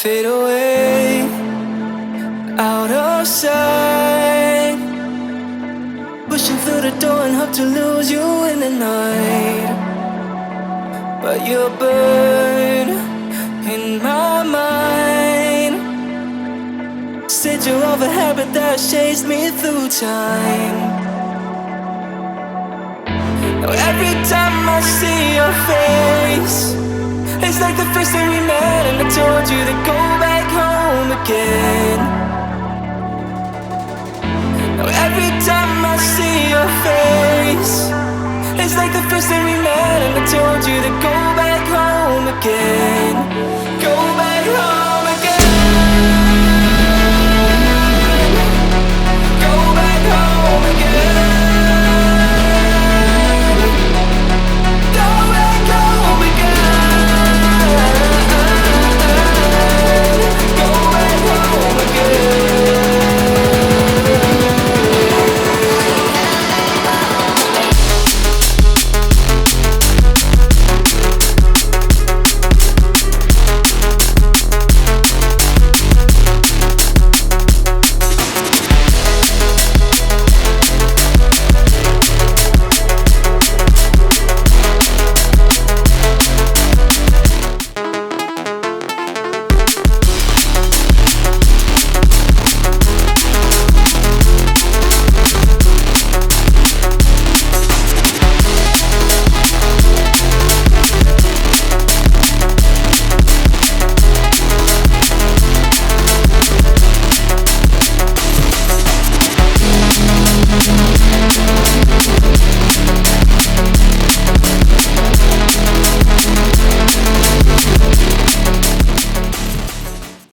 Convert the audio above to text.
fade away, out of sight. Pushing through the door and hope to lose you in the night, but you burn in my mind. Said you're of a habit that chased me through time. Now every time I see your face, it's like the first day we met and I told you to go back home again. Now every time I see your face, it's like the first day we met and I told you to go back home again.